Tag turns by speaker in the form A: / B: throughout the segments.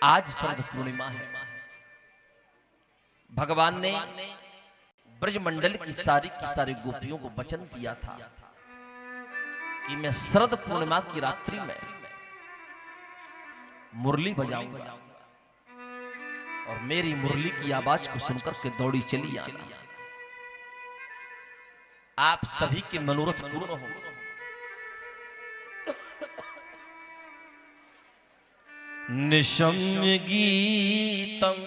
A: आज शरद पूर्णिमा है। भगवान ने ब्रजमंडल की सारी गोपियों को वचन दिया था कि मैं शरद पूर्णिमा की रात्रि में मुरली बजाऊंगा और मेरी मुरली की आवाज को सुनकर के दौड़ी चली आना। आप सभी के मनोरथ पूर्ण हो। निशम्य गीतम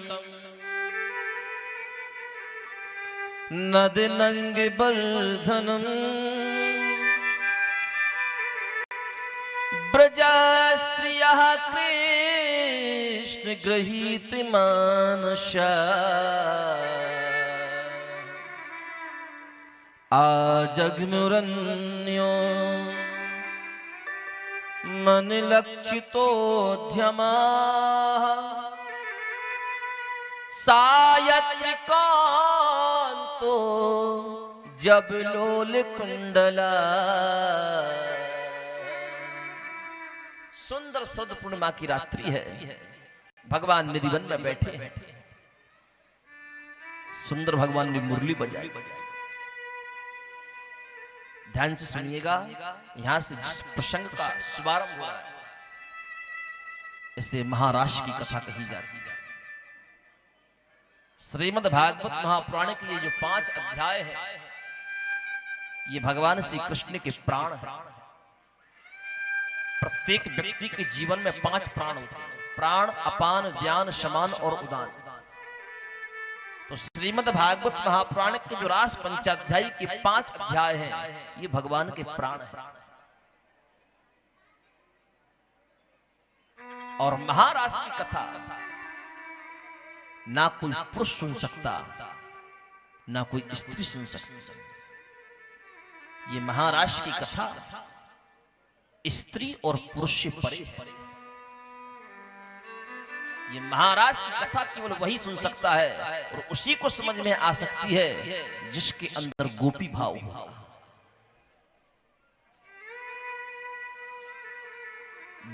A: नद नंग बर्धनम ब्रजा स्त्रियः कृष्ण गृहीत मानसा आजग्मुरन्यो मन लक्षितोद्यमा सायत्रिकांतो जब लोल कुंडला। सुंदर शरद पूर्णिमा की रात्रि है। भगवान निधिवन में बैठे हैं। सुंदर भगवान ने मुरली बजाई। ध्यान से सुनिएगा, यहां से जिस प्रसंग का शुभारंभ हो रहा है इसे महाराष्ट्र की कथा कही जाती है। श्रीमद् भागवत महापुराण के ये जो 5 अध्याय है ये भगवान श्री कृष्ण के प्राण है। प्रत्येक व्यक्ति के जीवन में 5 प्राण होते हैं, प्राण, अपान, व्यान, समान और उदान। तो श्रीमद् भागवत महापुराण के जो रास पंचाध्यायी के 5 अध्याय हैं ये भगवान के प्राण हैं। और महारास की कथा ना कोई पुरुष सुन सकता ना कोई स्त्री सुन सकती। ये महारास की कथा स्त्री और पुरुष से परे है। ये महाराज की कथा केवल वही सुन सकता है और उसी को समझ में आ सकती है जिसके अंदर गोपी भाव हो।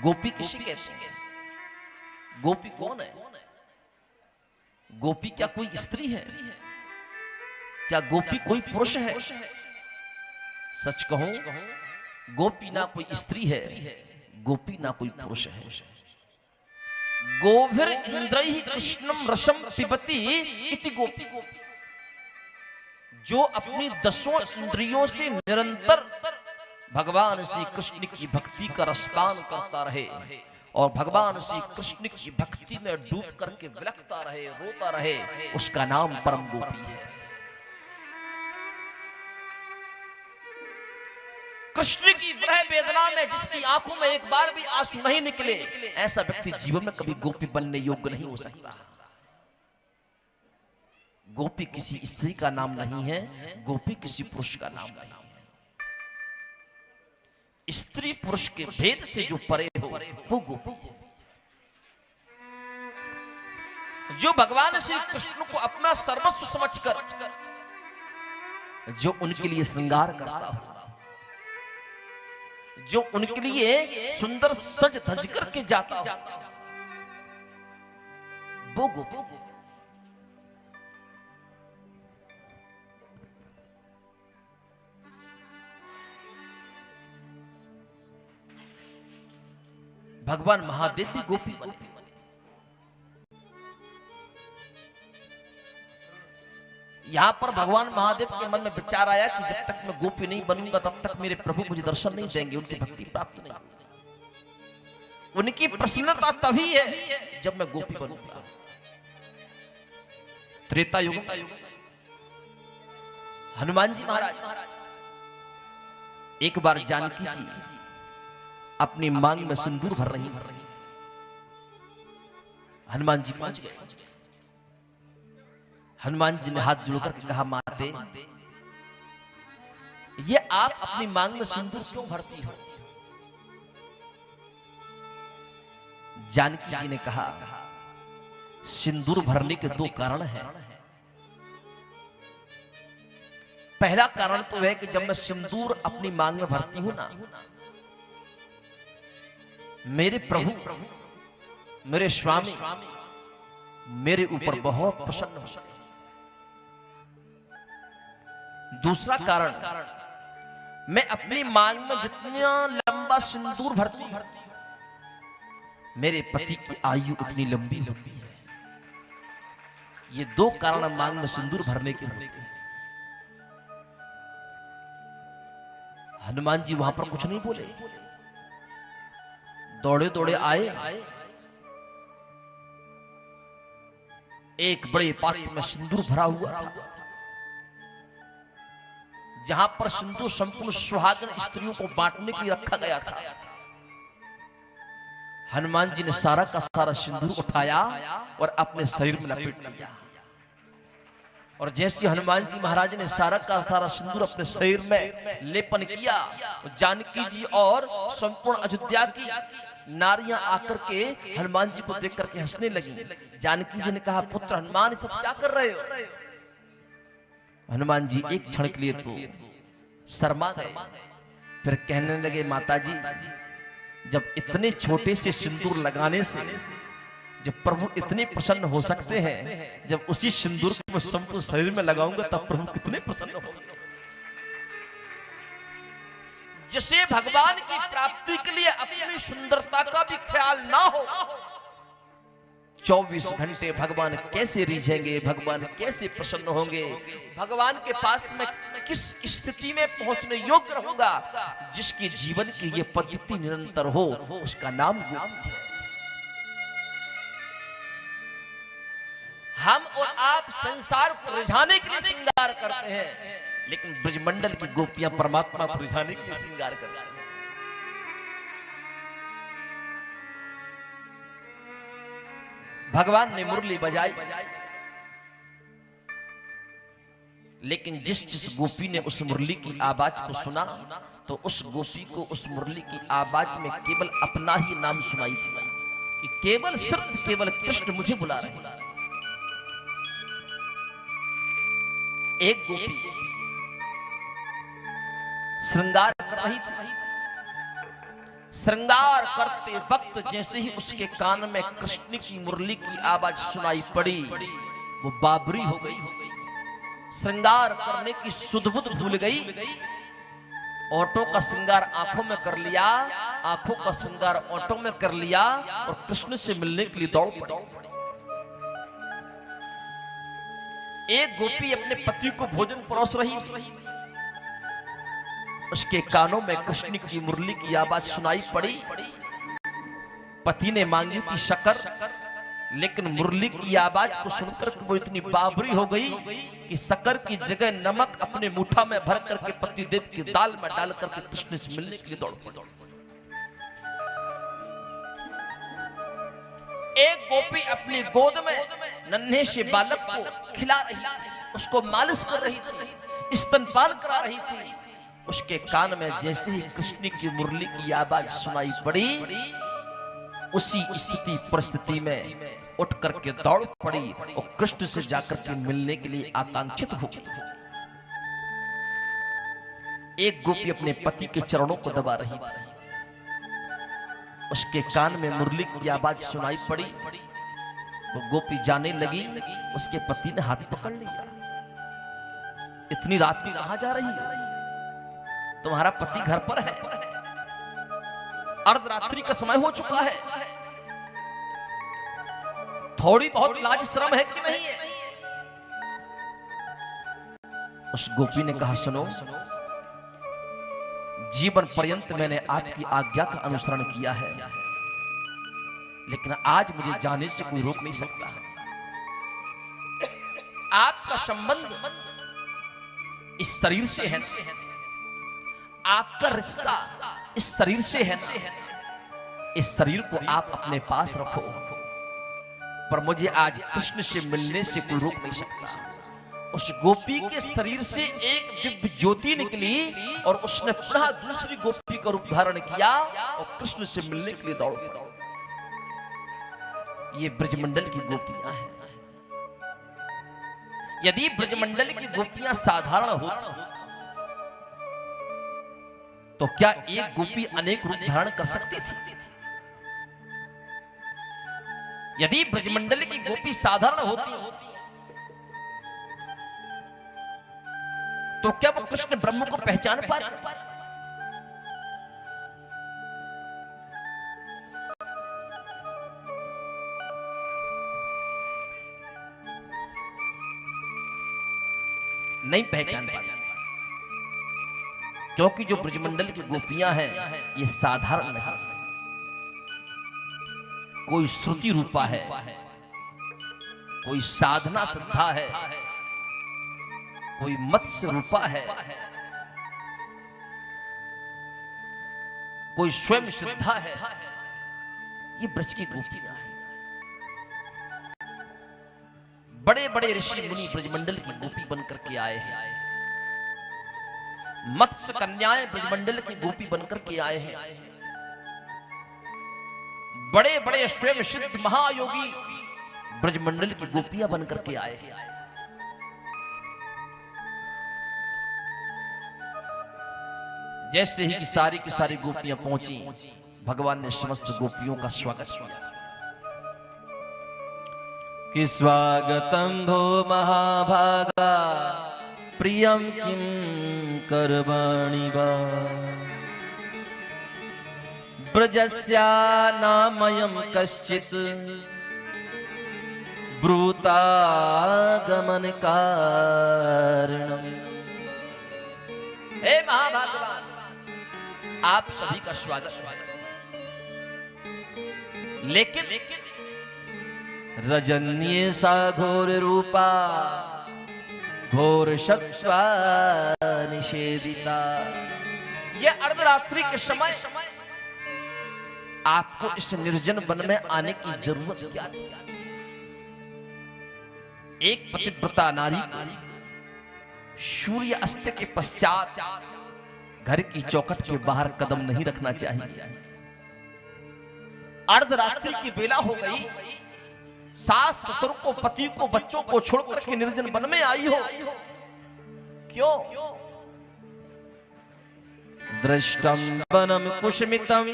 A: गोपी किसे कहते हैं? गोपी कौन है? गोपी क्या कोई स्त्री है? क्या गोपी कोई पुरुष है? सच कहो, गोपी ना कोई स्त्री है, गोपी ना कोई पुरुष है। गोभिर इंद्रैः कृष्णम रसम पिबती इति गोपी। जो अपनी 10 इंद्रियों से निरंतर भगवान श्री कृष्ण की भक्ति का रसपान करता रहे और भगवान श्री कृष्ण की भक्ति में डूब करके विलखता रहे, रोता रहे, उसका नाम परम गोपी है। कृष्ण की विरह वेदना में जिसकी आंखों में एक बार भी आंसू नहीं निकले, ऐसा व्यक्ति जीवन में कभी गोपी बनने योग्य नहीं हो सकता। गोपी किसी स्त्री का नाम नहीं है, गोपी किसी पुरुष का नाम नहीं है। स्त्री पुरुष के भेद से जो परे हो वो गोपी है। जो भगवान श्री कृष्ण को अपना सर्वस्व समझकर जो उनके लिए श्रृंगार करता हो, जो उनके लिए सुंदर सज धज करके जाता वो गोपी। भगवान महादेव भी गोपी बने। यहां पर भगवान महादेव के मन में विचार आया कि जब तक मैं गोपी नहीं बनूंगा तब तक मेरे प्रभु मुझे दर्शन नहीं देंगे, उनकी भक्ति प्राप्त नहीं होगी। उनकी प्रसन्नता तभी है जब मैं गोपी बनूंगा। त्रेता युग हनुमान जी महाराज एक बार जानकी जी अपनी मांग में सिंदूर भर रही थी। हनुमान जी पहुंच गए। हनुमान जी ने हाथ जोड़कर कहा, माते ये आप अपनी मांग में सिंदूर क्यों भरती हो? जानकी जी ने कहा, सिंदूर भरने के 2 कारण हैं। पहला कारण तो है कि जब मैं सिंदूर अपनी मांग में भरती हूं ना, मेरे प्रभु मेरे स्वामी मेरे ऊपर बहुत प्रसन्न हो। दूसरा कारण, मैं अपनी मांग में जितना लंबा सिंदूर भरती हूं, मेरे पति की आयु उतनी लंबी होती है। ये दो कारण मांग में सिंदूर भरने के होते हैं। हनुमान जी वहां पर कुछ नहीं बोले, दौड़े दौड़े आए, एक बड़े पात्र में सिंदूर भरा हुआ था, जहां पर सिंदूर संपूर्ण सुहागन स्त्रियों को बांटने के लिए रखा गया था। हनुमान जी ने सारा का सारा सिंदूर उठाया और अपने शरीर में लपेट लिया। और जैसे हनुमान जी महाराज ने सारा का सारा सिंदूर अपने शरीर में लेपन किया, जानकी जी और संपूर्ण अयोध्या की नारियां आकर के हनुमान जी को देख करके हंसने लगी। जानकी जी ने कहा, पुत्र हनुमान सब क्या कर रहे हो? हनुमान जी एक क्षण के लिए तो शर्मा गए, फिर कहने लगे, माता जी जब इतने छोटे से सिंदूर लगाने से जब प्रभु इतने प्रसन्न हो सकते हैं, जब उसी सिंदूर को मैं संपूर्ण शरीर में लगाऊंगा तब प्रभु कितने प्रसन्न हो सकते हैं। जिसे भगवान की प्राप्ति के लिए अपनी सुंदरता का भी ख्याल ना हो, 24 घंटे भगवान कैसे रिझेंगे, भगवान कैसे प्रसन्न होंगे, भगवान के पास में किस स्थिति में पहुंचने योग्य रहूंगा। जिसकी जीवन की ये पद्धति निरंतर हो, उसका नाम गोपी है। हम और आप संसार को रिझाने के लिए श्रृंगार करते हैं, लेकिन ब्रजमंडल की गोपियां परमात्मा को रिझाने के लिए श्रृंगार करती हैं। भगवान ने मुरली बजाई, लेकिन जिस जिस गोपी ने उस मुरली की आवाज को सुना, तो उस गोपी को उस मुरली की आवाज में केवल अपना ही नाम सुनाई कि केवल सिर्फ केवल कृष्ण मुझे बुला रहे हैं। एक गोपी श्रृंगार कर रही थी, श्रृंगार करते वक्त जैसे ही उसके कान में कृष्ण की मुरली की आवाज सुनाई पड़ी, वो बाबरी हो गई, श्रृंगार करने की सुध-बुध भूल गई। ऑटो का श्रृंगार आंखों में कर लिया, आंखों का श्रृंगार ऑटो में कर लिया और कृष्ण से मिलने के लिए दौड़ पड़ी। एक गोपी अपने पति को भोजन परोस रही थी, उसके कानों में कृष्ण की मुरली की आवाज सुनाई पड़ी। पति ने मांगी थी शक्कर, लेकिन मुरली की आवाज को सुनकर वो इतनी बाबरी हो गई कि शक्कर की जगह नमक अपने मुठा में भर करके पति देव की दाल में डाल करके कृष्ण से मिलने के लिए दौड़ पड़ी। एक गोपी अपनी गोद में नन्हे से बालक को खिला रही थी, उसको मालिश कर रही थी, स्तनपान करा रही थी। उसके कान में जैसे ही कृष्ण की मुरली की आवाज सुनाई पड़ी, उसी स्थिति परिस्थिति में उठ करके दौड़ पड़ी और कृष्ण से जाकर के मिलने के लिए आकांक्षित हो गई। एक गोपी अपने पति के चरणों को दबा रही थी, उसके कान में मुरली की आवाज सुनाई पड़ी। वो गोपी जाने लगी, उसके पति ने हाथ पकड़ लिया। इतनी रात में कहां जा रही है? तुम्हारा पति घर पर है, अर्धरात्रि का समय हो चुका है, थोड़ी बहुत लाज शर्म है कि नहीं है? उस गोपी ने कहा, सुनो, जीवन पर्यंत मैंने आपकी आज्ञा का अनुसरण किया है, लेकिन आज मुझे जाने से कोई रोक नहीं सकता। आपका संबंध इस शरीर से है, आपका रिश्ता इस शरीर से है ना, इस शरीर को आप अपने पास रखो, पर मुझे आज कृष्ण से मिलने से कोई रोक नहीं सकता। उस गोपी के शरीर से एक दिव्य ज्योति निकली और उसने पुनः दूसरी गोपी का रूप धारण किया और कृष्ण से मिलने के लिए दौड़ पड़ी। ये ब्रजमंडल की गोपियां हैं। यदि ब्रजमंडल की गोपियां साधारण होती तो क्या एक गोपी अनेक रूप धारण कर सकती थी? यदि ब्रजमंडल की गोपी साधारण होती तो क्या वो कृष्ण ब्रह्म को पहचान पाते? नहीं पहचान पाते, क्योंकि जो ब्रजमंडल की गोपियां हैं ये साधारण नहीं, कोई श्रुति रूपा है, कोई साधना श्रद्धा है, कोई मत्स्य रूपा है, कोई स्वयं श्रद्धा है। ये ब्रज की गोपियां हैं। बड़े बड़े ऋषि मुनि ब्रजमंडल की गोपी बनकर के आए हैं। मत्स्य कन्याएं ब्रजमंडल की गोपी बनकर के आए हैं। बड़े बड़े स्वयं सिद्ध महायोगी ब्रजमंडल की गोपियां बनकर के आए हैं। जैसे ही की सारी गोपियां पहुंची, भगवान ने समस्त गोपियों का स्वागत किया कि स्वागतम भो महाभागा प्रियम किम कर्मणि वा ब्रजस्या नामयं कश्चित् ब्रूतागमन कारणम्। हे महाभागवान, आप सभी का स्वागत। लेकिन रजन्ये सा घोर रूपा घोर सत्वा निषेधिता। ये अर्धरात्रि के समय आपको इस निर्जन वन में आने की जरूरत क्या थी? एक पतिव्रता नारी को सूर्य अस्त के पश्चात घर की चौखट के बाहर कदम नहीं रखना चाहिए। अर्धरात्रि की बेला हो गई, सास ससुर को, पति को, बच्चों को छोड़कर के निर्जन वन में आई हो। क्यों? दृष्टम वनम कुसुमितम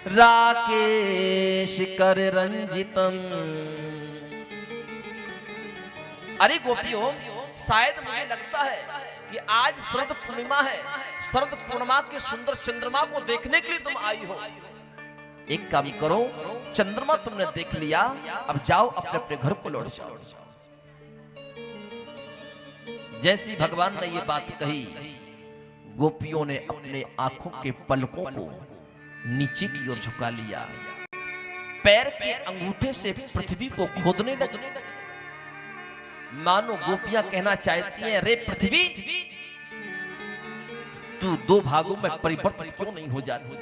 A: राकेश कर रंजितम। अरे गोपियों, शायद मुझे लगता है कि आज शरद पूर्णिमा है। शरद पूर्णिमा के सुंदर चंद्रमा को देखने के लिए तुम आई हो। एक काम करो, चंद्रमा तुमने देख लिया, अब जाओ अपने अपने घर को लौट जाओ। जैसी भगवान ने ये बात कही, गोपियों ने अपने आंखों के पलकों को नीचे की ओर झुका लिया, पैर के अंगूठे से पृथ्वी को खोदने लगे। मानो गोपियां कहना चाहती हैं, रे पृथ्वी, तू दो भागों में परिवर्तित क्यों नहीं हो जाती?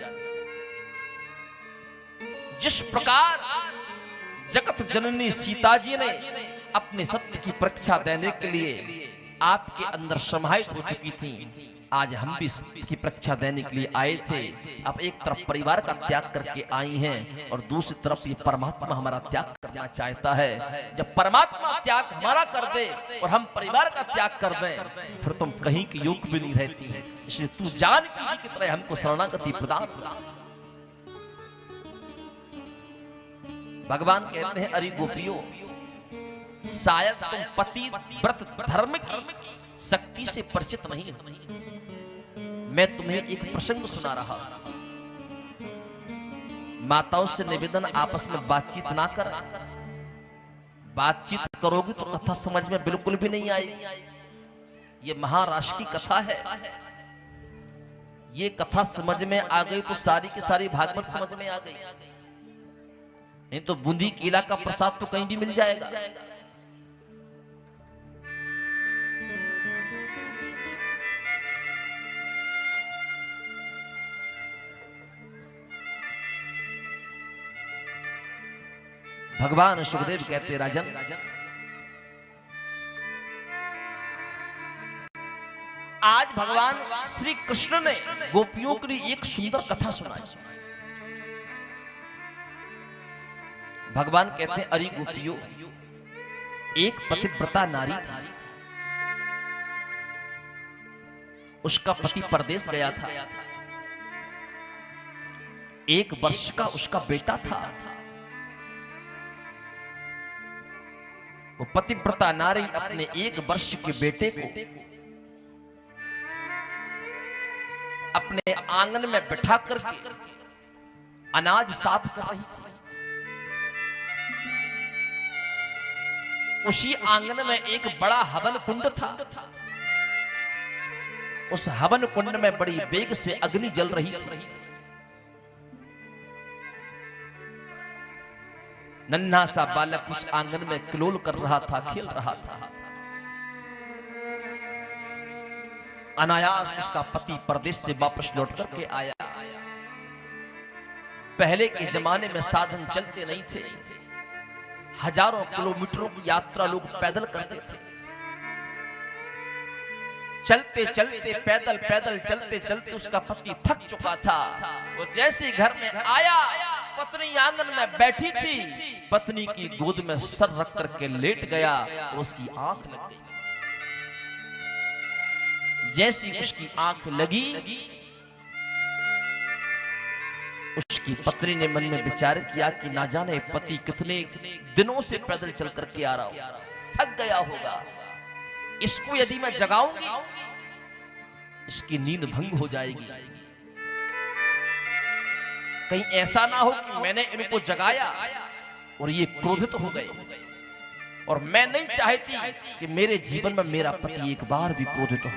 A: जिस प्रकार जगत जननी सीता जी ने अपने सत्य की परीक्षा देने के लिए आपके अंदर समाहित हो चुकी थी, आज हम भी की परीक्षा देने के लिए आए थे। अब एक तरफ परिवार का त्याग करके आई हैं और दूसरी तरफ ये परमात्मा हमारा त्याग करना चाहता है। जब परमात्मा त्याग हमारा कर दे और हम परिवार का त्याग कर दें, फिर तुम कहीं की योग भी नहीं रहती है। इसलिए तू जान की तरह हमको शरणागति प्रदान कर। भगवान कहते हैं, अरे गोपियों, शायद तुम पति व्रत धर्म की शक्ति से परिचित नहीं हो। मैं तुम्हें एक प्रसंग सुना रहा। माताओं से निवेदन, आपस में बातचीत ना कर। बातचीत करोगी तो कथा समझ में बिल्कुल भी नहीं आएगी। ये महाराष्ट्र की कथा है। ये कथा समझ में आ गई तो सारी की सारी भागवत समझ में आ गई। नहीं तो बूंदी केला का प्रसाद तो कहीं भी मिल जाएगा। भगवान सुखदेव कहते, राजन, आज भगवान श्री कृष्ण ने गोपियों के लिए एक सुंदर कथा सुनाई। भगवान कहते हैं, अरे गोपियों, एक पतिव्रता नारी थी। उसका पति परदेश गया था। 1 वर्ष का उसका बेटा था। वो पतिव्रता नारी अपने 1 वर्ष के बेटे को अपने आंगन में बिठा करके अनाज साफ कर रही थी। उसी आंगन में एक बड़ा हवन कुंड था। उस हवन कुंड में बड़ी वेग से अग्नि जल रही थी। नन्हा सा बालक उस आंगन में किलोल कर रहा था, खेल रहा था। अनायास उसका पति परदेश से वापस लौट करके आया। पहले के जमाने में साधन चलते नहीं थे, हजारों किलोमीटरों की यात्रा लोग पैदल करते थे। चलते चलते पैदल पैदल चलते चलते उसका पति थक चुका था। वो जैसे घर में आया, पत्नी आंगन में बैठी थी, पत्नी की गोद में सर रख करके लेट गया और उसकी आंख लग गई। जैसी उसकी आंख लगी, उसकी पत्नी ने मन में विचार किया कि ना जाने पति कितने दिनों से पैदल चल करके आ रहा हो, थक गया होगा। इसको यदि मैं जगाऊंगी, इसकी नींद भंग हो जाएगी। कहीं ऐसा ना हो कि मैंने इनको जगाया और ये क्रोधित हो गए। और मैं नहीं चाहती कि मेरे जीवन में मेरा पति एक बार भी क्रोधित हो।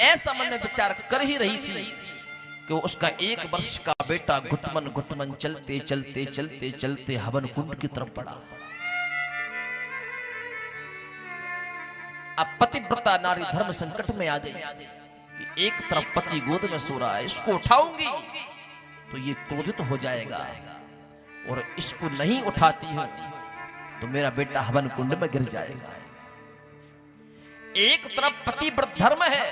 A: ऐसा मन में विचार कर ही रही थी कि उसका 1 वर्ष का बेटा घुटमन घुटमन चलते चलते चलते चलते हवन कुंड की तरफ बढ़ा। अब पतिव्रता नारी धर्म संकट में आ गई कि एक तरफ पति गोद में सो रहा है, इसको उठाऊंगी तो ये क्रोधित हो जाएगा, और इसको नहीं उठाती हूं तो मेरा बेटा हवन कुंड में गिर जाएगा। एक तरफ पतिव्रत धर्म है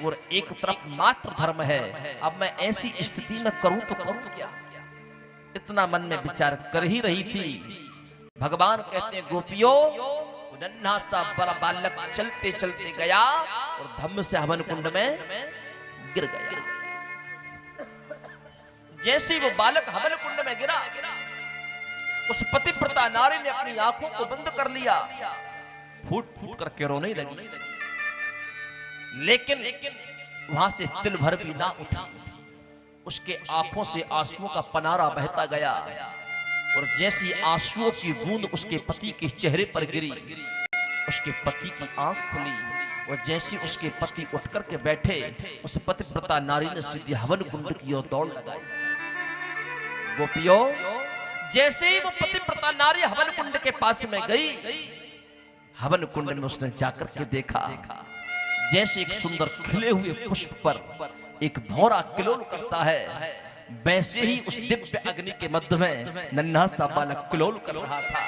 A: और एक तरफ मातृ धर्म है। अब मैं ऐसी स्थिति में करूं तो करूं क्या? इतना मन में विचार कर ही रही थी। भगवान कहते हैं, गोपियों, नन्हा सा बड़ा बालक चलते चलते गया और धम्म से हवन कुंड में गिर गया। जैसे वो बालक हवन कुंड में गिरा, उस पतिव्रता नारी ने अपनी आंखों को बंद कर लिया, फूट फूट करके रोने लगी। लेकिन वहां से तिल भर भी ना उठी। उसके आंखों से आंसुओं का पनारा बहता गया, और जैसी आंसुओं की बूंद उसके पति के चेहरे पर गिरी, उसके पति की आंख खुली। और जैसे उसके पति उठ करके बैठे, उस पतिव्रता नारी ने सीधे हवन कुंड की ओर दौड़ लगाई। गोपियों, जैसे ही वो पतिव्रता नारी हवन कुंड के पास में गई, हवन कुंड में उसने जाकर के देखा, जैसे एक सुंदर खिले हुए पुष्प पर एक भौरा किलोल करता है, वैसे ही उस दिव्य अग्नि के मध्य में नन्हा सा बालक किलोल कर रहा था।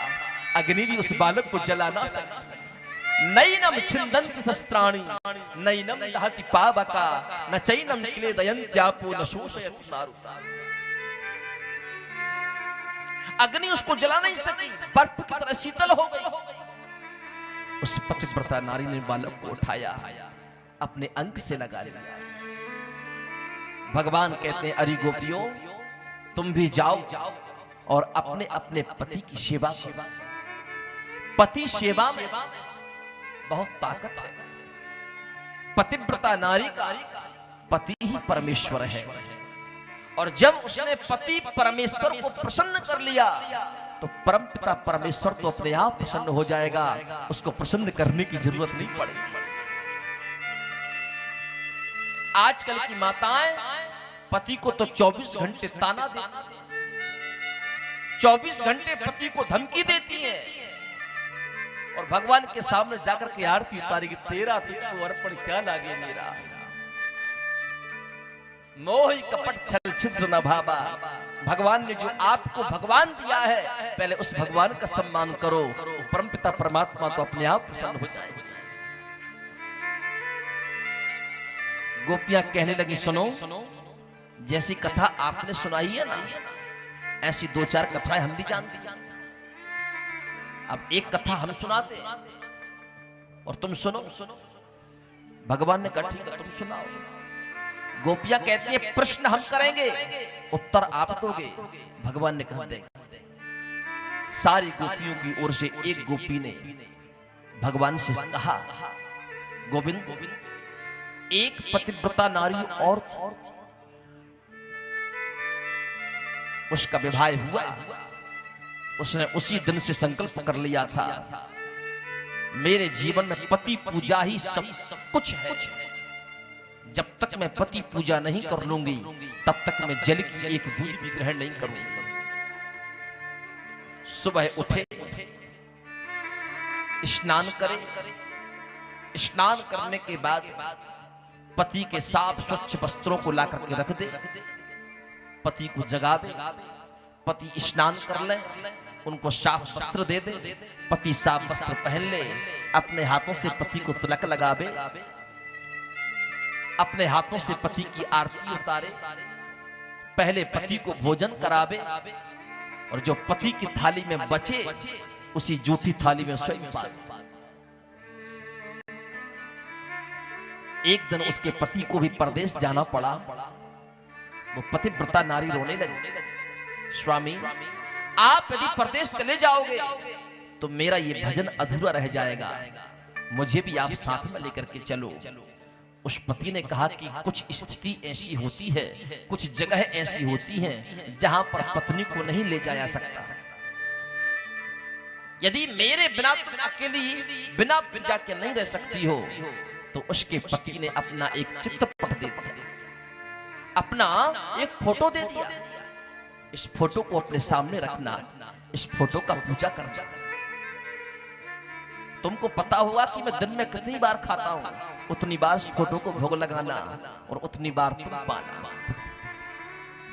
A: अग्नि भी उस बालक को जला ना सकी। नैनम छिन्दन्ति शस्त्राणि नैनम दहति पावका न चैनम क्लेदयन्त्यापो न शोषयति मारुता। अग्नि उसको जला नहीं सकी, बर्फ की तरह शीतल हो गई। उस पतिव्रता नारी ने बालक को उठाया, अपने अंक से लगा लिया। भगवान कहते हैं, अरे गोपियों, तुम भी जाओ और अपने अपने पति की सेवा करो। पति सेवा में बहुत ताकत है। पतिव्रता नारी का पति ही परमेश्वर है, और जब उसने पति परमेश्वर को प्रसन्न कर लिया तो परमपिता परमेश्वर तो अपने आप प्रसन्न हो जाएगा। उसको प्रसन्न करने की जरूरत नहीं पड़ेगी। आजकल की माताएं पति को तो 24 घंटे ताना देती, 24 घंटे पति को धमकी देती हैं, और भगवान के सामने जाकर के आरती उतारेगी, तेरा तुझको अर्पण क्या लागे मेरा, मोहि कपट छल छिद्र न भावा। भगवान ने जो आपको भगवान दिया है, पहले उस भगवान का सम्मान करो, परमपिता परमात्मा तो अपने आप प्रसन्न हो जाएगा। गोपियां कहने लगी, सुनो, जैसी कथा आपने सुनाई है ना, ऐसी 2-4 कथाएं हम भी जानते। अब एक कथा हम सुनाते और तुम सुनो। भगवान ने कहा, ठीक है, तुम सुनाओ। गोपियां कहती हैं प्रश्न हम करेंगे, उत्तर आप दोगे। भगवान ने कहा दे। सारी गोपियों की ओर से एक गोपी ने भगवान से कहा, गोविंद, एक पतिव्रता नारी और उसका विवाह हुआ, उसने उसी दिन से संकल्प कर लिया था, मेरे जीवन में पति पूजा ही सब कुछ है। जब तक मैं पति पूजा नहीं कर लूंगी तब तक मैं जल की एक बूंद भी ग्रहण नहीं करूंगी। सुबह उठे, स्नान करे, स्नान करने के बाद पति के साफ स्वच्छ वस्त्रों को ला करके रख दे, पति को जगावे, पति स्नान कर ले, उनको साफ वस्त्र दे दे, पति साफ वस्त्र पहन ले, अपने हाथों से पति को तिलक लगावे, अपने हाथों से पति की आरती उतारे, पहले पति को भोजन करावे और जो पति की थाली में बचे उसी जूठी थाली में स्वयं पावे। एक दिन उसके पति को भी परदेश जाना पड़ा। वो पतिव्रता नारी रोने लगी, स्वामी आप यदि परदेश चले जाओगे तो मेरा ये भजन अधूरा रह जाएगा, मुझे भी आप साथ में लेकर के चलो। उस पति ने कहा कि कुछ स्थिति ऐसी होती है, कुछ जगह ऐसी होती हैं जहां पर पत्नी को नहीं ले जाया सकता। यदि मेरे बिना तुम अकेली बिना पूजा के नहीं रह सकती हो तो उसके पति ने अपना एक चित्रपट दे दिया, अपना एक फोटो दे दिया, इस फोटो को अपने सामने रखना, इस फोटो का पूजा करना। तुमको पता होगा कि मैं दिन में कितनी बार खाता हूं, उतनी बार इस फोटो को भोग लगाना और उतनी बार तुम पाना।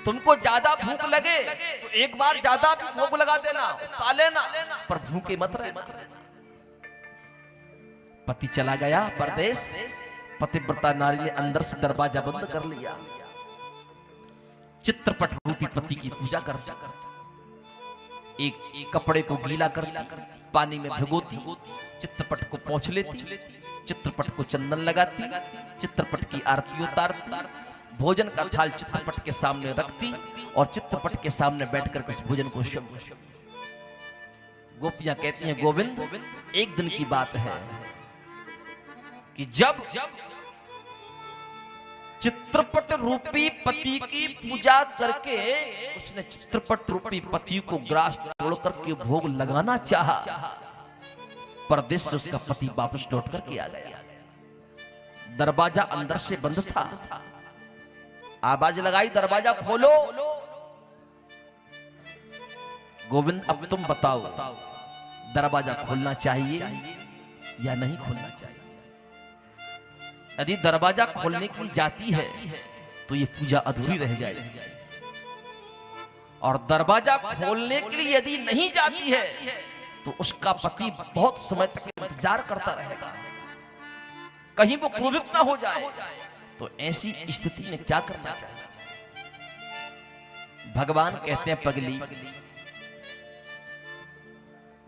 A: तुमको ज्यादा भूख लगे तो एक बार ज्यादा भी भोग लगा देना, खा लेना, पर भूखे मत रहना। पति चला गया परदेश, पतिव्रता नारी ने अंदर से दरवाजा बंद कर लिया, चित्रपट रूपी पति की पूजा करती, एक कपड़े को गीला करती, पानी में भिगोती, चित्रपट को पोंछ लेती, चित्रपट को चंदन लगाती, चित्रपट की आरती उतारती, भोजन का थाल चित्रपट के सामने रखती और चित्रपट के सामने बैठकर उस भोजन को गोपियां कहती हैं, गोविंद एक दिन की बात है कि जब चित्रपट रूपी पति की पूजा करके उसने चित्रपट रूपी पति को ग्रास तोड़ करके भोग लगाना चाहा, परदेश से उसका पति वापस लौट करके आ गया। दरवाजा अंदर से बंद था, आवाज लगाई, दरवाजा खोलो। गोविंद अब तुम बताओ, दरवाजा खोलना चाहिए या नहीं खोलना चाहिए? यदि दरवाजा खोलने की जाती है तो ये पूजा अधूरी रह जाएगी, और दरवाजा खोलने के लिए यदि नहीं जाती है तो उसका पति बहुत समय तक इंतजार करता रहेगा, कहीं वो क्रोधित ना हो जाए। तो ऐसी स्थिति में क्या करना चाहिए? भगवान कहते हैं, पगली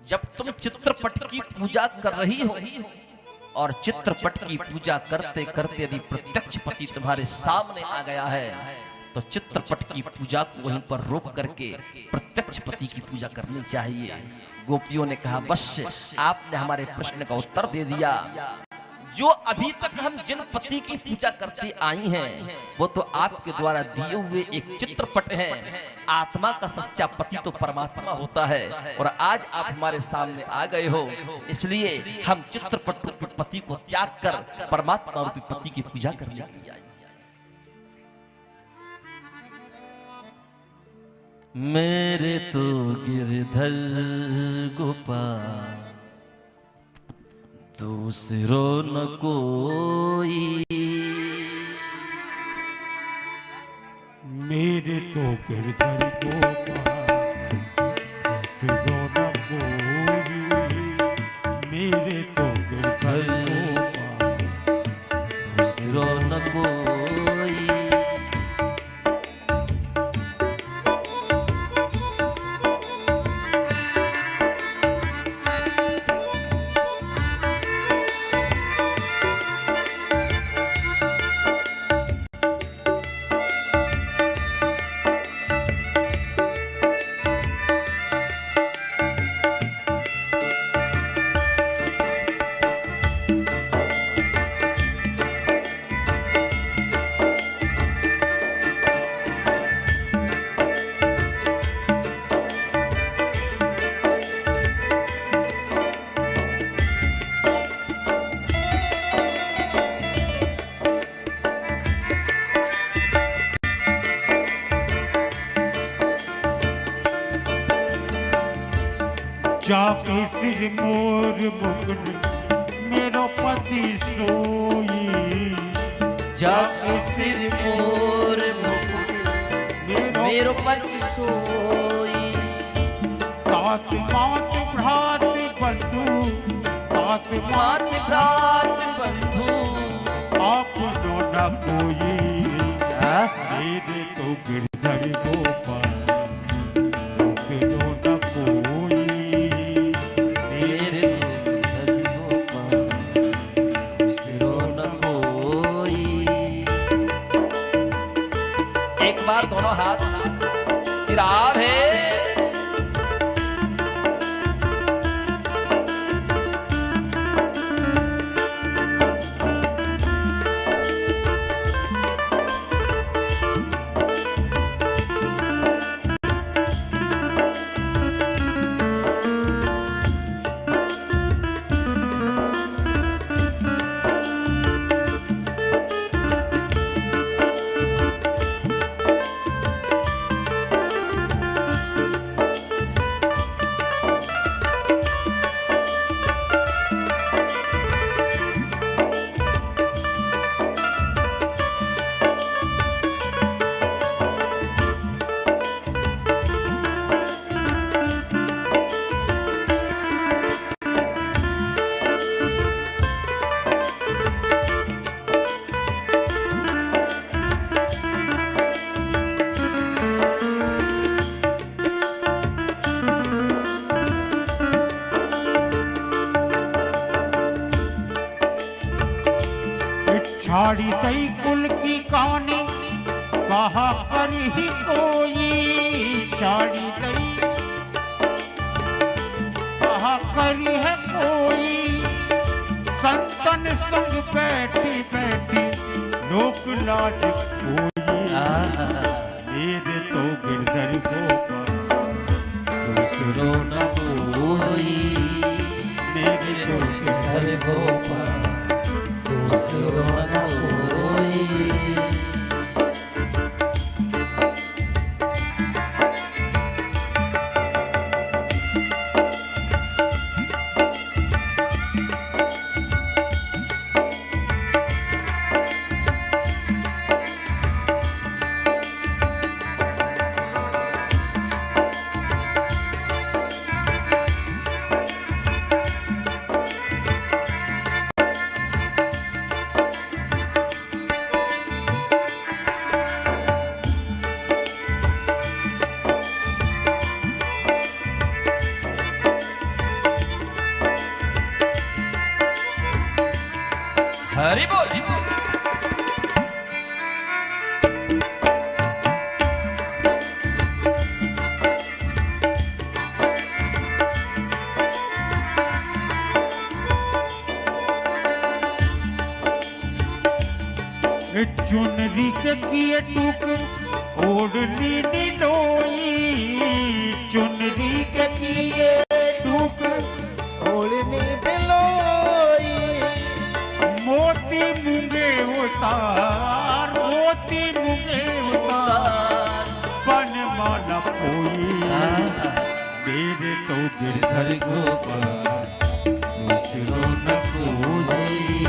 A: जब तुम चित्रपट की पूजा कर रही हो और चित्रपट की पूजा करते करते यदि प्रत्यक्ष पति तुम्हारे सामने आ गया है तो चित्रपट की पूजा को वहीं पर रोक करके प्रत्यक्ष पति की पूजा करनी चाहिए। गोपियों ने कहा, बस आपने हमारे प्रश्न का उत्तर दे दिया। जो अभी तक हम जिन पति की पूजा करती आई हैं वो तो आपके द्वारा दिए हुए एक चित्रपट है। आत्मा का सच्चा पति तो परमात्मा होता है, और आज आप हमारे सामने आ गए हो, इसलिए हम चित्रपट रूपी पति को त्याग कर परमात्मा रूपी पति की पूजा करने के लिए आए। मेरे तो गिरधर गोपाल दूसरो न कोई,
B: मेरे तो गिरधर गोपाल दूसरो न कोई, मेरे तो गिरधर गोपाल
A: दूसरो न कोई।
B: जाके सिर मोर मुकुट मेरो पति सोई,
A: जाके सिर मोर मुकुट मेरो पति सोई।
B: तात मात भ्रात बंधु, तात
A: मात भ्रात बंधु
B: आपनो न कोई, मेरे तो गिरधर गोपाल आपनो न कोई,
A: मेरे तो गिरधर गोपाल सिरो न कोई। एक बार दोनों हाथ सिरार है।
B: छाड़ी तई कुल की कहानी कहा कर ही कोई, छाड़ी तई कहा कर है कोई, संतन संग बैठी बैठी लोक लाज कोई, मेरे तो गिरधर गोपाल
A: दूसरो न कोई,
B: मेरे तो
A: गिरधर गोपाल दूसरो न कोई। हरि बोल।
B: चुनरी के किए टूक ओढ़नी निलोई, चुनरी के किए टूक
C: ओढ़नी बिलोई,
B: मोती मुंगे उतार, मोती मुंगे उतार, बनमाला कोई, मेरे तो गिरधर गोपाल दूसरो न कोई,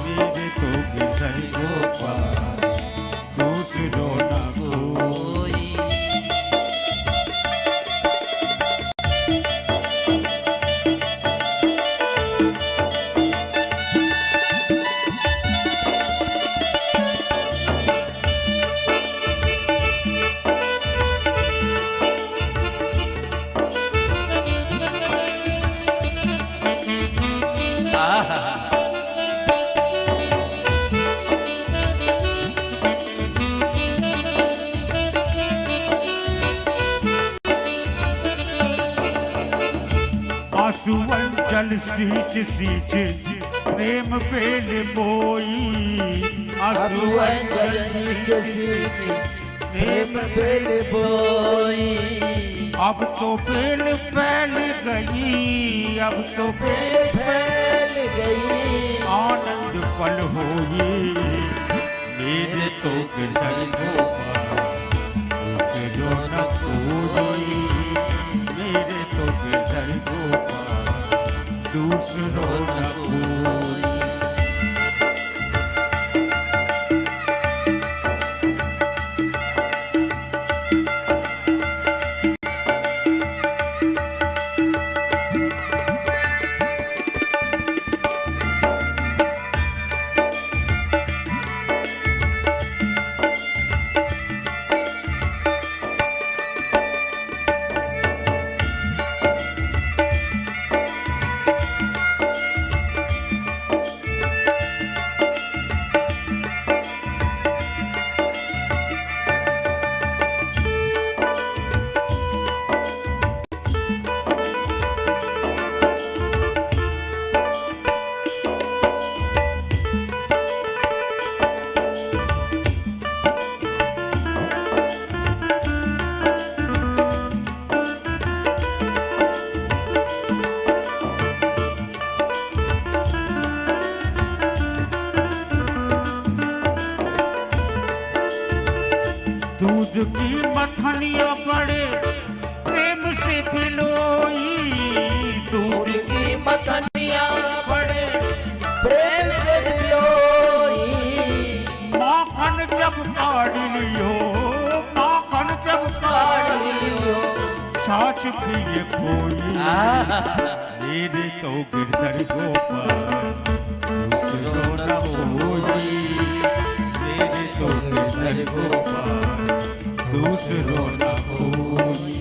B: मेरे तो गिरधर गोपाल दूसरो न कोई। आंसुअन जल सींच सींच प्रेम पेल बोई,
C: आंसुअन जल सींच सींच प्रेम पेल बोई,
B: अब तो पेल फैल गई, अब तो
C: पेल फैल गई,
B: आनंद पल होई, मेरे तो गिरधर गोपाल दूसरो न कोई, मेरे तो गिरधर दूध की मथनिया बड़े प्रेम से पिलोई, दूध
C: की मथनिया बड़े प्रेम से पिलोई।
B: माखन जब काढ़ लियो, माखन जब काढ़ लियो, छाछ पिए कोई। मेरे तो गिरधर गोपाल दूसरो न कोई, मेरे तो गिरधर गोपाल दूसरो न कोई।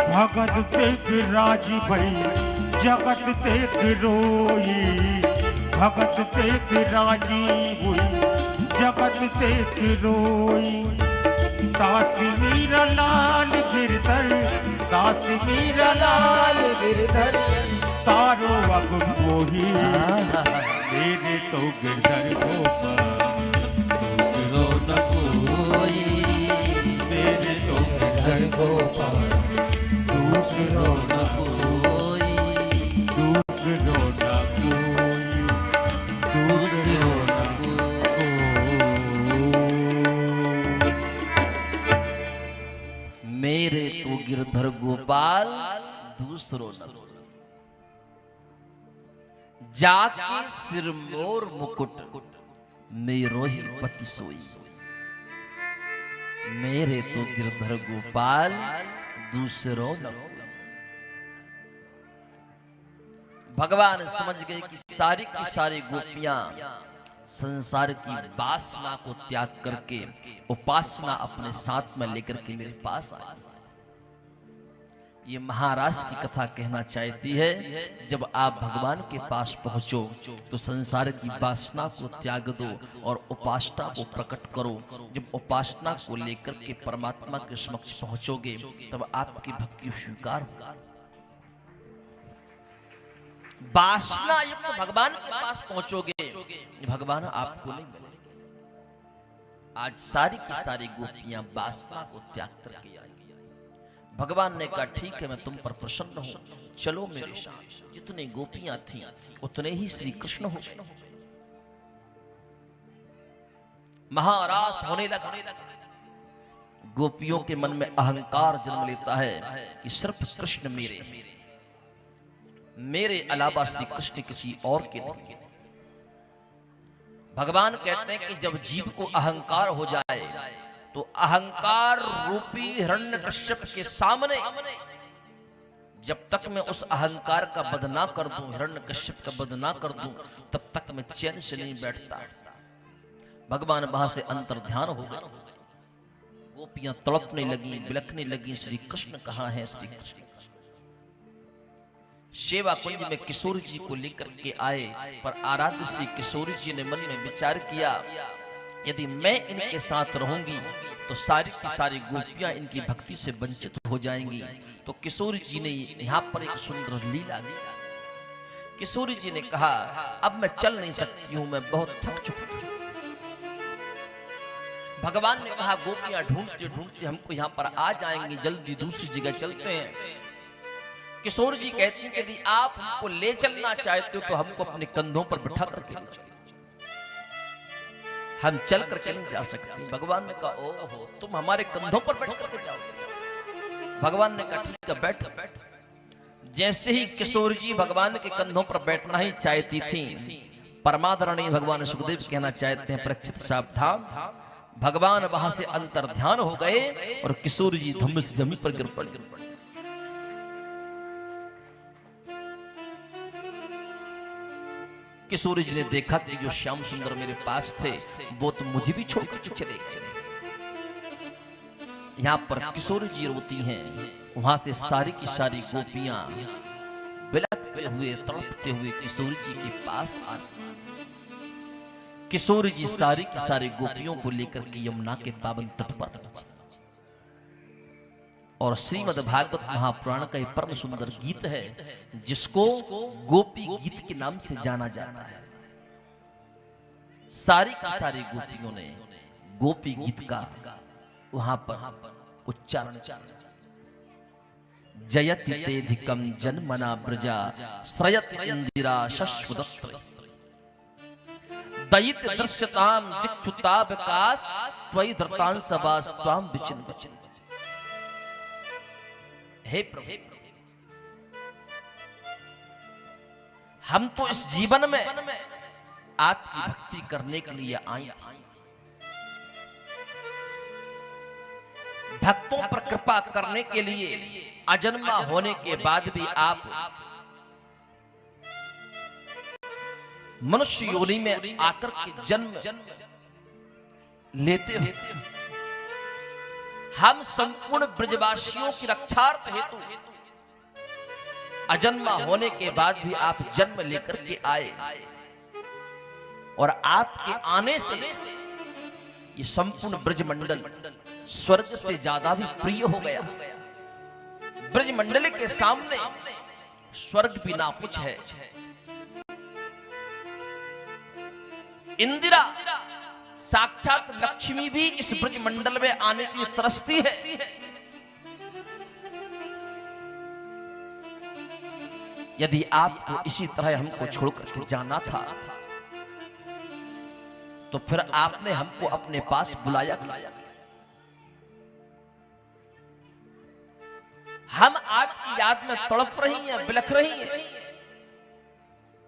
B: भगत देख राजी भई जगत देख रोई, भगत देख राजी हुई जगत देख रोई। दास मीरा लाल गिरधर, दास मीरा लाल गिरधर, तारो अग मोही। मेरे तो गिरधर गोपाल दूसरो न कोई, मेरे तो गिरधर गोपाल दूसरो न कोई, दूसरो न कोई, दूसरो न कोई।
A: मेरे तो गिरधर गोपाल दूसरो न कोई। जाके सिर मोर मुकुट मेरो ही पति सोई। मेरे तो गिरधर गोपाल दूसरों न कोई। भगवान समझ गए कि सारी की सारी गोपियां संसार की वासना को त्याग करके उपासना अपने साथ में लेकर के मेरे पास आई। ये महाराज की कथा कहना चाहती है, जब आप भगवान के पास पहुंचो तो संसार की वासना को त्याग दो और उपासना को प्रकट करो। जब उपासना को लेकर के परमात्मा के समक्ष पहुंचोगे तब आपकी भक्ति स्वीकार होगा। वासना युक्त भगवान के पास पहुंचोगे, भगवान आपको नहीं मिलेंगे। आज सारी की सारी गोपियां वासना को त्याग करके आई। भगवान ने कहा ठीक है, मैं तुम पर प्रसन्न हूं, चलो मेरे साथ। जितनी गोपियां थीं उतने ही श्री कृष्ण हो गए। महारास होने लगा। गोपियों के मन में अहंकार जन्म लेता है कि सिर्फ कृष्ण मेरे अलावा श्री कृष्ण किसी और के नहीं। भगवान कहते हैं कि जब जीव को अहंकार हो जाए तो अहंकार रूपी हिरण्यकश्यप के सामने जब तक मैं उस अहंकार का वध ना कर दूं, हिरण्यकश्यप का वध ना कर दूं, तब तक मैं चैन से नहीं बैठता। भगवान वहां से अंतर्ध्यान हो गए। गोपियां तड़पने लगी, बिलखने लगी, श्री कृष्ण कहां है, श्री कृष्ण। सेवा कुंज में किशोर जी को लेकर के आए, पर आराध्य श्री किशोर जी ने मन में विचार किया, यदि मैं इनके साथ रहूंगी तो सारी की सारी गोपियां इनकी भक्ति से वंचित हो जाएंगी। तो किशोर जी ने यहाँ पर एक सुंदर लीला की। किशोर जी ने कहा, अब मैं चल नहीं सकती हूं, मैं बहुत थक चुकी हूं। भगवान ने कहा, गोपियां ढूंढते ढूंढते हमको यहाँ पर आ जाएंगी, जल्दी दूसरी जगह चलते हैं। किशोर जी कहती हैं, यदि आप हमको ले चलना चाहते हो तो हमको अपने कंधों पर बिठा करके हम चल करके नहीं जा सकते। भगवान ने कहा, ओहो, तुम हमारे कंधों पर बैठ करके जाओगे। भगवान ने कहा, ठीक है, बैठ बैठ। जैसे ही किशोर जी भगवान के कंधों पर बैठना ही चाहती थी, परमादरणीय भगवान सुखदेव कहना चाहते हैं, परीक्षित सावधान। भगवान वहां से अंतर्ध्यान हो गए और किशोर जी धम्म से जमीन पर गिर पड़े। किशोर जी ने देखा कि जो श्याम सुंदर मेरे पास थे वो तो मुझे भी छोड़कर चले गए। यहाँ पर किशोर जी रोती हैं, वहां से सारी की सारी गोपियां बिलख तड़पते हुए किशोर जी के पास आए। किशोर जी सारी की सारी गोपियों को लेकर के यमुना के पावन तट पर पहुंचे और श्रीमद् भागवत महापुराण का एक परम सुंदर गीत है जिसको गोपी गीत के नाम से जाना जाता है। सारी की सारी गोपियों ने गोपी गीत का वहां पर उच्चारण किया। जयति तेधिकम जन्मना ब्रजा श्रयत इंदिरा शश्वदत्र दयित दृश्यताम दिक्षुता विकास त्वयि धृतां सबास त्वाम विचिन विचिन। हे प्रभु, हम तो इस जीवन में आपकी भक्ति करने के लिए आए, भक्तों पर कृपा करने के लिए, अजन्मा होने के बाद भी आप मनुष्य योनि में आकर के जन्म लेते हो। हम संपूर्ण ब्रजवासियों की रक्षार्थ हेतु अजन्मा होने के बाद भी आप जन्म लेकर के आए और आपके आने से ये संपूर्ण ब्रजमंडल स्वर्ग से ज्यादा भी प्रिय हो गया। ब्रजमंडल के सामने स्वर्ग भी ना कुछ है। इंदिरा साक्षात लक्ष्मी भी इस ब्रजमंडल में आने के लिए तरसती है। यदि आपको इसी तरह हमको छोड़कर जाना था तो फिर आपने हमको अपने पास बुलाया। हम आपकी याद में तड़प रही हैं, बिलख रही हैं।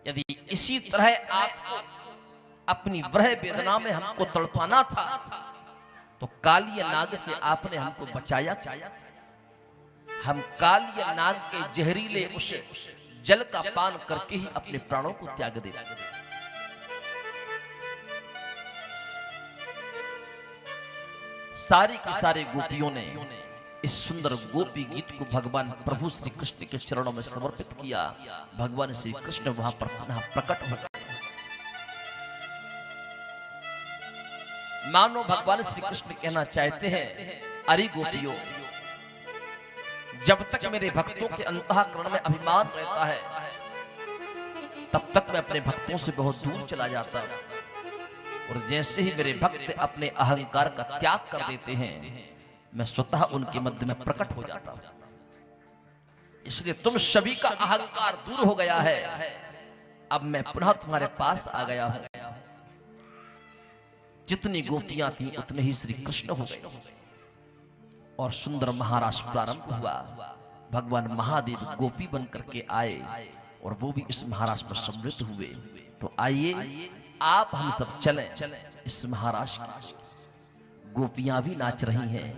A: यदि इसी तरह आपको अपनी वह वेदना में हमको तड़पाना था तो कालिया नाग से आपने हमको बचाया। हम कालिया नाग के जहरीले उस जल का पान करके ही अपने प्राणों को त्याग दे। सारी की सारी गोपियों ने इस सुंदर गोपी गीत को भगवान प्रभु श्री कृष्ण के चरणों में समर्पित किया। भगवान श्री कृष्ण वहां पर पुनः प्रकट हो गए। मानो भगवान श्री कृष्ण कहना चाहते हैं, अरे गोपियों, जब तक मेरे भक्तों के अंतःकरण में अभिमान रहता है तब तक मैं अपने भक्तों से बहुत दूर चला जाता हूं। और जैसे ही मेरे भक्त अपने अहंकार का त्याग कर देते हैं मैं स्वतः उनके मध्य में प्रकट हो जाता हूं। इसलिए तुम सभी का अहंकार दूर हो गया है। अब मैं पुनः तुम्हारे पास आ गया हूं। जितनी गोपियां थी उतने ही श्री कृष्ण हो गए और सुंदर महारास प्रारंभ हुआ। भगवान महादेव गोपी बन करके आए और वो भी इस महारास में सम्मिलित हुए। तो आइए आप हम सब चलें इस महारास की। गोपियां भी नाच रही हैं।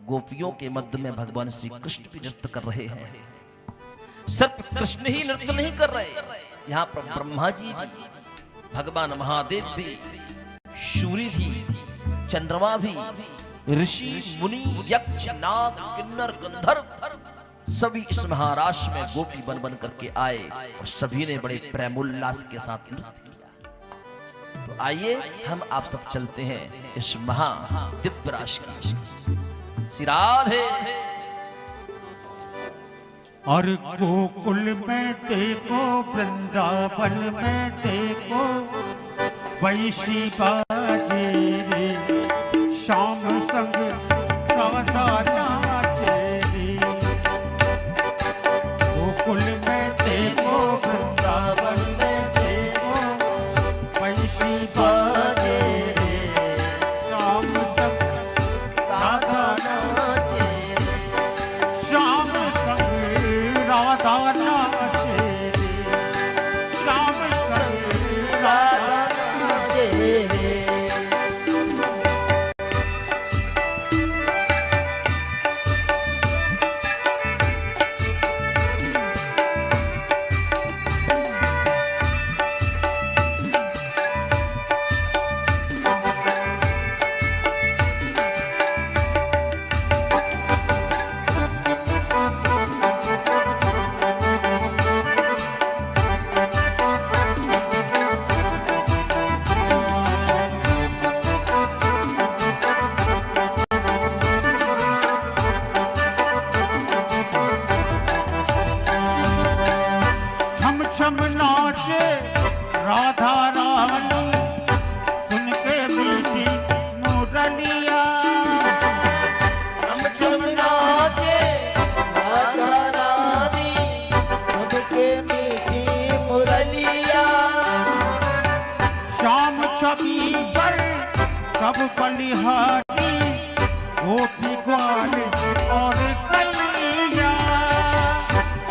A: गोपियों के मध्य में भगवान श्री कृष्ण भी नृत्य कर रहे हैं। सिर्फ कृष्ण ही नृत्य नहीं कर रहे, यहाँ पर ब्रह्मा जी भी, भगवान महादेव भी, सूर्य भी, चंद्रमा भी, ऋषि मुनि यक्ष नाग किन्नर गंधर्व सभी इस महाराष्ट्र में गोपी बन बन करके आए और सभी ने बड़े प्रेमोल्लास के साथ नृत्य किया। तो आइए हम आप सब चलते हैं इस महा दिव्य राशि की। श्री राधे।
B: और गोकुल में देखो, वृंदावन में देखो, वैशी बाजे रे, श्याम संग राधा नाचे रे। गोकुल में देखो, वृंदावन में देखो, वैशी बाजे रे, श्याम संग राधा नाचे रे। श्याम संग राधा नाचे रे, श्याम संग राधा नाचे राधा रानी सुन के मीठी मुरलिया
C: छम छम नाचे राधा रानी सबके मीठी मुरलिया
B: शाम छवि पर सब बलिहारी गोपी ग्वाल और कलिया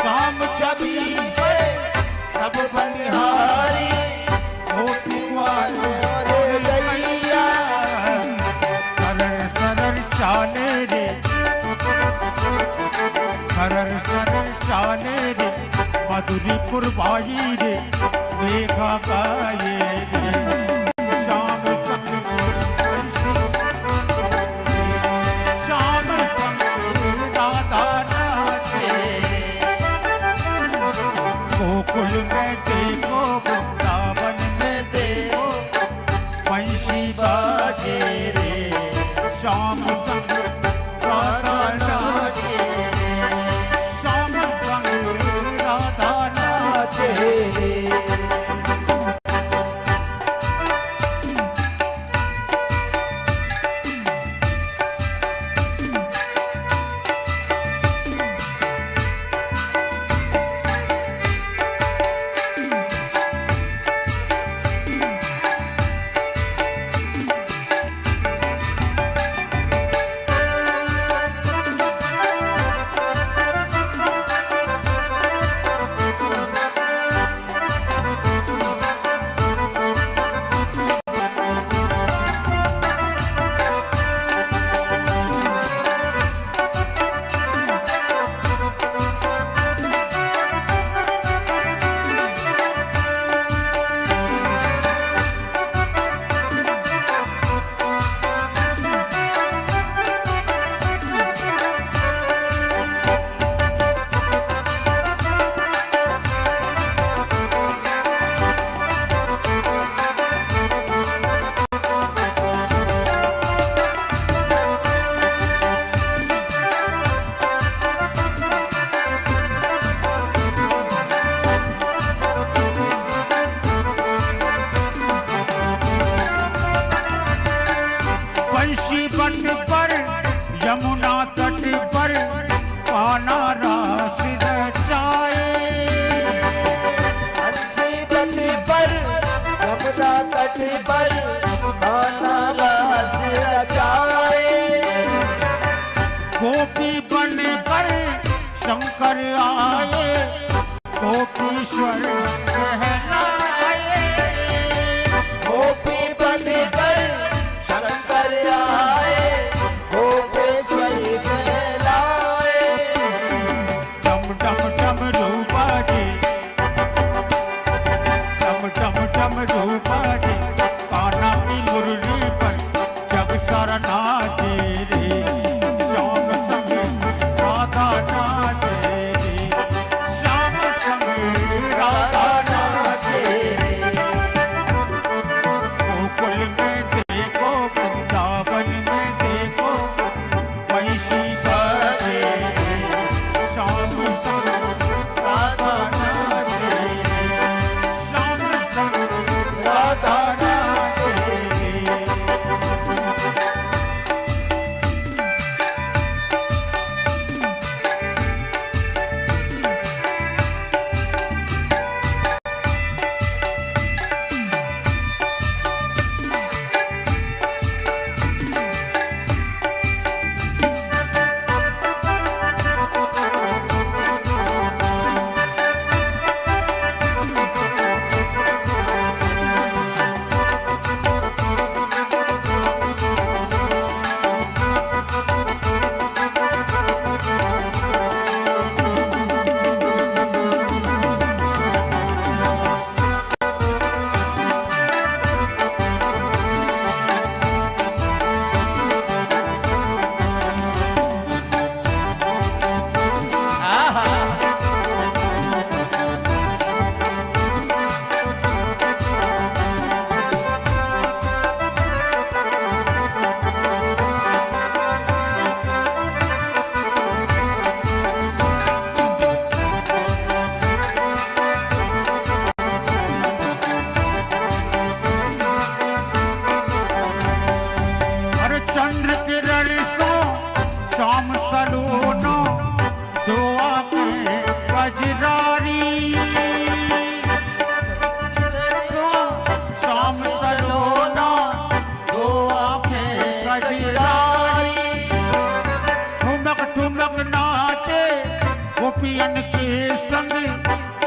C: शाम छवि पे सब बलिहारी गोपी ग्वाल और गैया
B: सरर सरर चाले रे सरर सरर चाले रे मधुरीपुर बाई रे देखा गाये रे श्याम संग श्याम संग राधा नाचे गोकुल में देखो वृंदावन में देखो बंशी बाजे रे श्याम संग राधा नाचे श्याम संग राधा नाचे
C: रे
B: बंशी बट पर यमुना तट पर पाना रास रचाए
C: हंसी बन पर यमुना तट पर गाना रास रचाए
B: गोपी बन कर शंकर आए गोपीश्वर कहलाए
C: गोपी बन कर शंकर आए गोपेश्वरी कहलाए
B: डम डम डम रूपा जी डम डम डम रूपा जी कान्हा की मुरली पर जग सारा नाचे रे श्याम संग राधा नाचे रे श्याम संग राधा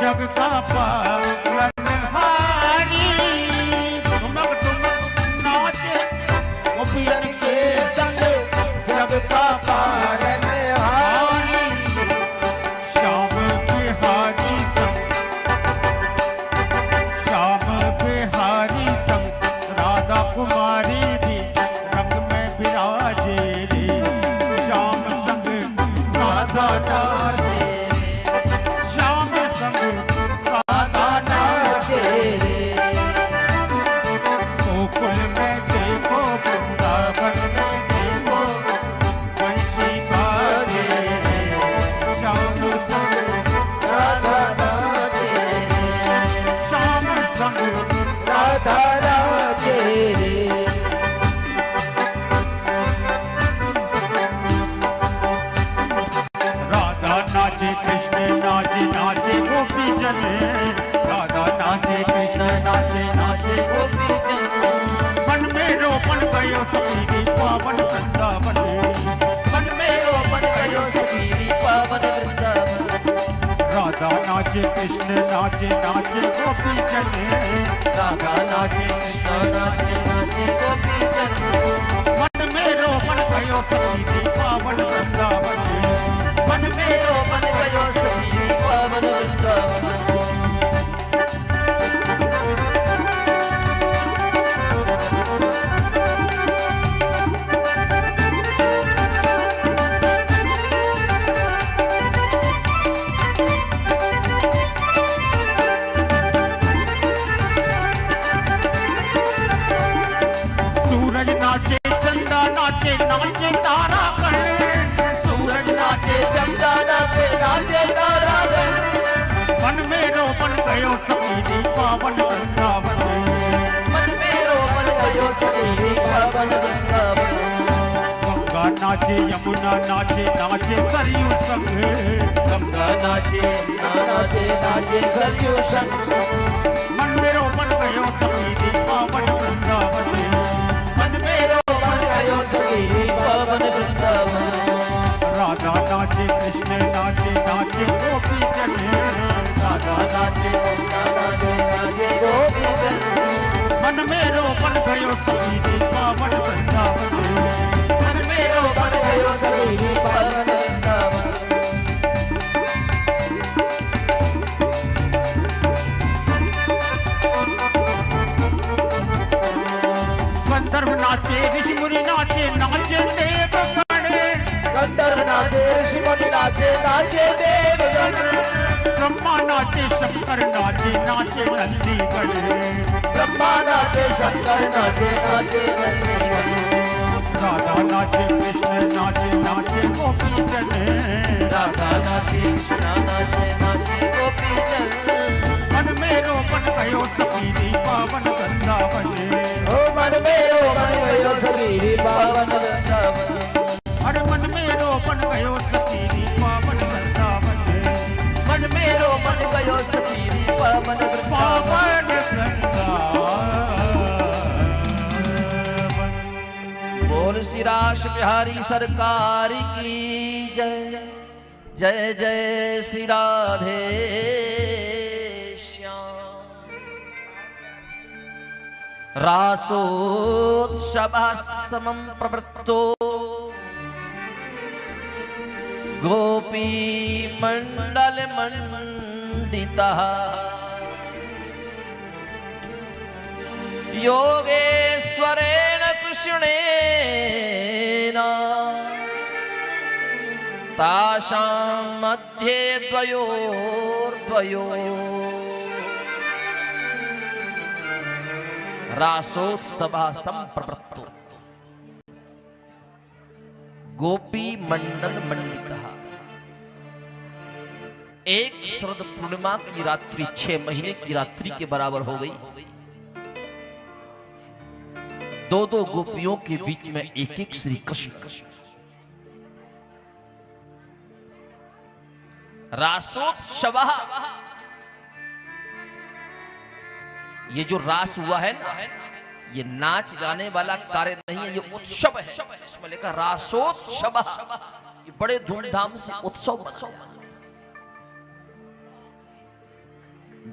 B: जग का पालनहारी ठुमक ठुमक नाचे
C: गोपियन के संग जग का पालनहारी
B: श्याम बिहारी संग राधा कुमारी भी रंग में विराजे रे श्याम संग राधा नाचे श्याम संग राधा नाचे रे गोकुल में देखो वृंदावन में देखो बंसी बाजे रे श्याम संग
C: राधा नाचे
B: श्याम संग
C: राधा नाचे रे
B: राधा नाचे कृष्ण नाचे नाचे गोपी जने राधा नाचे कृष्ण नाचे नाचे गोपी जने मन में रोपण गयो सखी पावन वृंदावन मन में रोपण गयो सखी पावन वृंदावन राधा नाचे कृष्ण नाचे नाचे गोपी जने राधा नाचे कृष्ण नाचे नाचे गोपी जने मन में रोपण गयो सखी पावन वृंदावन मन में रोपण गयो सखी पावन वृंदावन सूरज नाचे चंदा नाचे नाचे तारा गण सूरज नाचे
C: चंदा नाचे नाचे तारागण
B: मन में रोपण गयो सखी पावन वृंदावन
C: मन में रोपण गयो सखी पावन वृंदावन
B: गंगा नाचे यमुना नाचे नाचे सरयू संग गंगा नाचे यमुना
C: नाचे नाचे सरयू संग
B: मन में रोपण गयो सखी पावन वृंदावन
C: मन में रोपण गयो सखी पावन वृंदावन
B: राधा नाचे कृष्ण नाचे नाचे गोपी जने राधा नाचे कृष्ण नाचे नाचे
C: गोपी जन
B: मन में रोपण गयो सखी पावन वृंदावन
C: मन में रोपण गयो सखी पावन वृंदावन
B: गंधर्व नाचे ऋषि मुनि नाचे नाचे देवगण
C: गंधर्व नाचे ऋषि मुनि नाचे नाचे देवगण
B: ब्रह्मा नाचे शंकर नाचे नाचे नंदीगण
C: ब्रह्मा नाचे शंकर नाचे नाचे नंदीगण
B: राधा नाचे कृष्ण नाचे नाचे गोपी जने
C: राधा नाचे कृष्ण नाचे नाचे गोपी जन
B: मन में रोपण गयो सखी पावन वृंदावन
C: ओ मन में रोपण गयो सखी पावन वृंदावन
B: अरे मन में रोपण गयो सखी पावन वृंदावन
C: मन में रोपण गयो सखी पावन वृंदावन
B: पावन वृंदावन
A: बोल श्री रास बिहारी सरकार की जय जय जय श्री राधे श्याम रासोत्सवः समं प्रवृत्तो गोपी मंडल मंडितः योगेश्वरेण कृष्णेन तासां मध्ये द्वयोर्द्वयो रासोत्सवः संप्रवृत्तो गोपी मंडल मंडितः। एक शरद पूर्णिमा की रात्रि 6 महीने की रात्रि के बराबर हो गई। दो दो गोपियों के बीच में एक एक श्री कृष्ण। रासोत्सवः, ये जो रास हुआ है ना, ये नाच गाने वाला कार्य नहीं है, ये उत्सव है। इसमें लिखा रासोत्सवः, ये बड़े धूमधाम से उत्सव मनाया।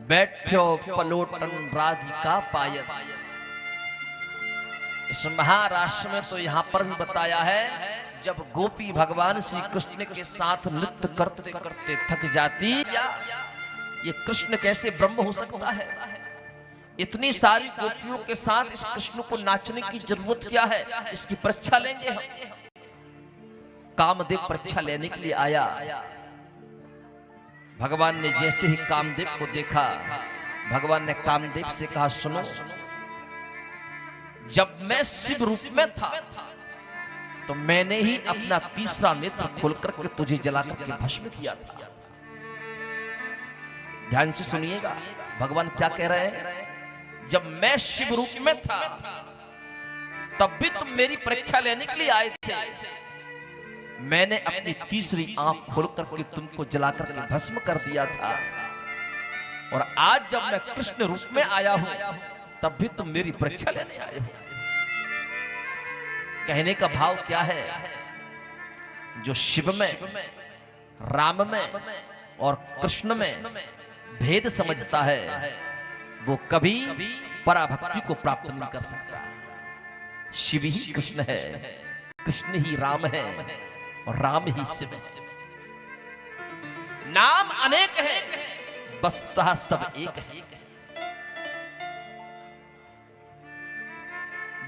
A: बैठो पलोटन राधिका पायत। इस महाराष्ट्र में तो यहां पर भी बताया है, जब गोपी भगवान श्री कृष्ण के साथ नृत्य करते करते थक जाती, ये कृष्ण कैसे ब्रह्म हो सकता है? इतनी सारी गोपियों के साथ इस कृष्ण को नाचने की जरूरत क्या है? इसकी परीक्षा लेंगे हम। कामदेव परीक्षा लेने के लिए आया। भगवान ने जैसे ही कामदेव को देखा, भगवान ने कामदेव से कहा, सुनो, जब मैं शिव रूप में था तो मैंने ही अपना तीसरा नेत्र खोल करके तुझे जलाकर के भस्म किया था। ध्यान से सुनिएगा, भगवान क्या कह रहे हैं? जब मैं शिव रूप में था तब भी तुम मेरी परीक्षा लेने के लिए आए थे। मैंने अपनी तीसरी आंख खोल करके तुमको जलाकर के भस्म कर दिया था, और आज जब मैं कृष्ण रूप में आया हूं तब भी तुम मेरी परीक्षा लेने आए हो। कहने का भाव क्या है? जो शिव में, राम में और कृष्ण में भेद समझता है, वो कभी पराभक्ति को प्राप्त नहीं कर सकता। शिव ही कृष्ण है, कृष्ण ही राम है, और राम ही शिव है। नाम अनेक है, वस्तुतः सब एक है।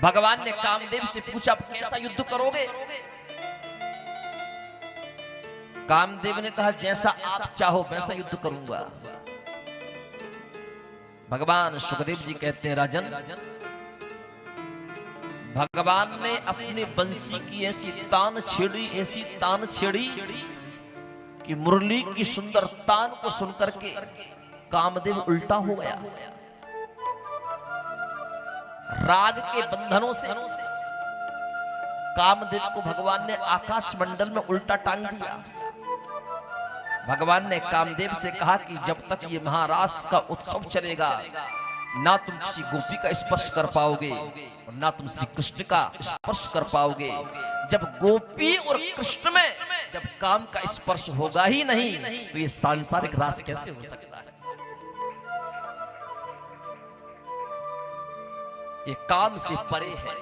A: भगवान ने कामदेव से पूछा, कैसा युद्ध करोगे? कामदेव ने कहा, जैसा आप चाहो वैसा युद्ध करूंगा। भगवान सुखदेव जी कहते हैं, राजन, भगवान ने अपने बंसी की ऐसी तान छेड़ी कि मुरली की सुंदर तान को सुनकर के कामदेव उल्टा हो गया। राग के बंधनों से कामदेव को भगवान ने आकाश मंडल में उल्टा टांग दिया। भगवान ने कामदेव से कहा कि जब तक ये महारास का उत्सव चलेगा, ना तुम किसी गोपी का स्पर्श कर पाओगे और ना तुम श्री कृष्ण का स्पर्श कर पाओगे। जब गोपी और कृष्ण में जब काम का स्पर्श होगा ही नहीं, तो ये सांसारिक रास कैसे हो सकता है? ये काम से परे है।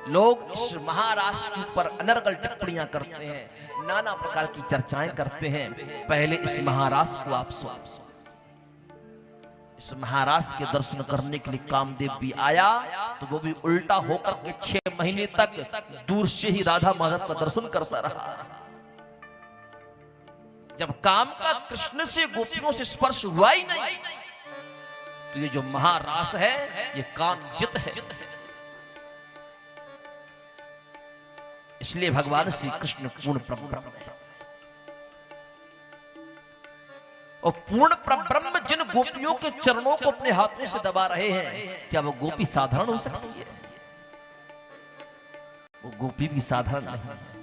A: लोग इस महाराष्ट्र के ऊपर अनर्गल टिप्पणियां करते हैं, नाना प्रकार की चर्चाएं करते हैं। पहले इस महाराष्ट्र को आप सुनो। इस महाराष्ट्र के दर्शन करने के लिए कामदेव भी आया, तो वो भी उल्टा होकर के 6 महीने तक दूर से ही राधा माधव का दर्शन करता रहा। जब काम का कृष्ण से गोपियों से स्पर्श हुआ ही नहीं, तो ये जो महारास है ये काम जित है। इसलिए भगवान श्री कृष्ण पूर्ण ब्रह्म है, और पूर्ण ब्रह्म जिन गोपियों के चरणों को अपने हाथों से दबा रहे हैं, क्या वो गोपी साधारण हो सकती है? वो गोपी भी साधारण नहीं है।